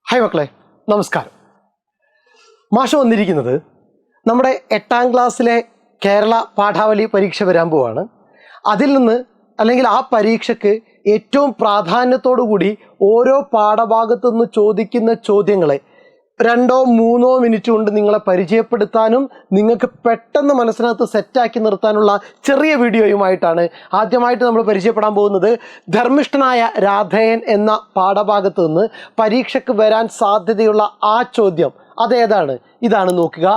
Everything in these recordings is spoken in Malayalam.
ഹായ് മക്കളെ, നമസ്കാരം. മാഷ് വന്നിരിക്കുന്നത് നമ്മുടെ 8ാം ക്ലാസ്സിലെ കേരള പാഠാവലി പരീക്ഷ വരാൻ പോവാണ്. അതിൽ നിന്ന് അല്ലെങ്കിൽ ആ പരീക്ഷയ്ക്ക് ഏറ്റവും പ്രാധാന്യത്തോടു കൂടി ഓരോ പാഠഭാഗത്തു നിന്ന് ചോദിക്കുന്ന ചോദ്യങ്ങളെ 2-3 മിനിറ്റ് കൊണ്ട് നിങ്ങളെ പരിചയപ്പെടുത്താനും നിങ്ങൾക്ക് പെട്ടെന്ന് മനസ്സിനകത്ത് സെറ്റാക്കി നിർത്താനുള്ള ചെറിയ വീഡിയോയുമായിട്ടാണ് ആദ്യമായിട്ട് നമ്മൾ പരിചയപ്പെടാൻ പോകുന്നത്. ധർമ്മിഷ്ഠനായ രാധേയൻ എന്ന പാഠഭാഗത്ത് നിന്ന് പരീക്ഷയ്ക്ക് വരാൻ സാധ്യതയുള്ള ആ ചോദ്യം അതേതാണ്? ഇതാണ്, നോക്കുക.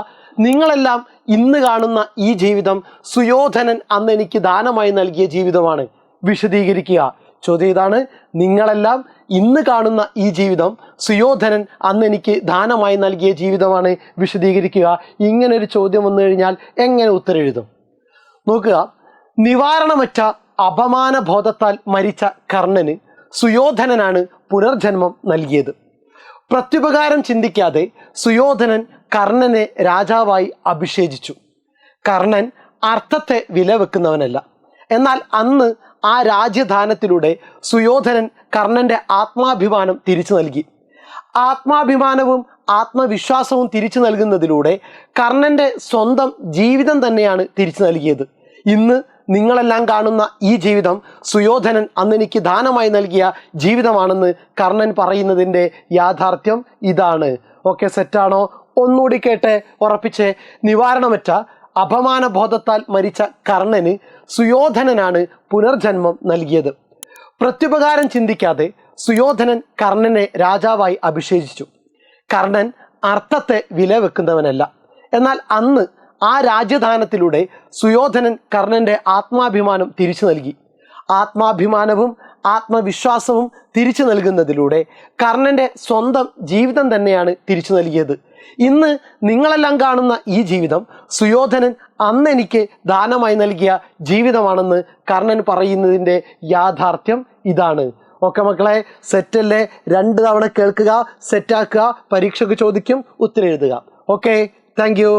നിങ്ങളെല്ലാം ഇന്ന് കാണുന്ന ഈ ജീവിതം സുയോധനൻ അന്ന് എനിക്ക് ദാനമായി നൽകിയ ജീവിതമാണ്. വിശദീകരിക്കുക. ചോദ്യം ഇതാണ്: നിങ്ങളെല്ലാം ഇന്ന് കാണുന്ന ഈ ജീവിതം സുയോധനൻ അന്ന് എനിക്ക് ദാനമായി നൽകിയ ജീവിതമാണ്. വിശദീകരിക്കുക. ഇങ്ങനൊരു ചോദ്യം വന്നു കഴിഞ്ഞാൽ എങ്ങനെ ഉത്തരം എഴുതും? നോക്കുക. നിവാരണമറ്റ അപമാനബോധത്താൽ മരിച്ച കർണന് സുയോധനനാണ് പുനർജന്മം നൽകിയത്. പ്രത്യുപകാരം ചിന്തിക്കാതെ സുയോധനൻ കർണനെ രാജാവായി അഭിഷേചിച്ചു. കർണൻ അർത്ഥത്തെ വില വെക്കുന്നവനല്ല. എന്നാൽ അന്ന് ആ രാജ്യദാനത്തിലൂടെ സുയോധനൻ കർണൻ്റെ ആത്മാഭിമാനം തിരിച്ചു നൽകി. ആത്മാഭിമാനവും ആത്മവിശ്വാസവും തിരിച്ചു നൽകുന്നതിലൂടെ കർണൻ്റെ സ്വന്തം ജീവിതം തന്നെയാണ് തിരിച്ചു നൽകിയത്. ഇന്ന് നിങ്ങളെല്ലാം കാണുന്ന ഈ ജീവിതം സുയോധനൻ അന്ന് എനിക്ക് ദാനമായി നൽകിയ ജീവിതമാണെന്ന് കർണൻ പറയുന്നതിൻ്റെ യാഥാർത്ഥ്യം ഇതാണ്. ഓക്കെ, സെറ്റാണോ? ഒന്നുകൂടി കേട്ടെ, ഉറപ്പിച്ചേ. നിവാരണമറ്റ അപമാനബോധത്താൽ മരിച്ച കർണന് സുയോധനനാണ് പുനർജന്മം നൽകിയത്. പ്രത്യുപകാരം ചിന്തിക്കാതെ സുയോധനൻ കർണനെ രാജാവായി അഭിഷേചിച്ചു. കർണൻ അർത്ഥത്തെ വില വെക്കുന്നവനല്ല. എന്നാൽ അന്ന് ആ രാജ്യദാനത്തിലൂടെ സുയോധനൻ കർണൻ്റെ ആത്മാഭിമാനം തിരിച്ചു നൽകി. ആത്മാഭിമാനവും ആത്മവിശ്വാസവും തിരിച്ചു നൽകുന്നതിലൂടെ കർണൻ്റെ സ്വന്തം ജീവിതം തന്നെയാണ് തിരിച്ചു നൽകിയത്. ഇന്ന് നിങ്ങളെല്ലാം കാണുന്ന ഈ ജീവിതം സുയോധനൻ അന്ന് എനിക്ക് ദാനമായി നൽകിയ ജീവിതമാണെന്ന് കർണൻ പറയുന്നതിൻ്റെ യാഥാർത്ഥ്യം ഇതാണ്. ഓക്കെ മക്കളെ, സെറ്റല്ലേ? 2 തവണ കേൾക്കുക, സെറ്റാക്കുക. പരീക്ഷയ്ക്ക് ചോദിക്കും, ഉത്തരം എഴുതുക. Okay, thank you.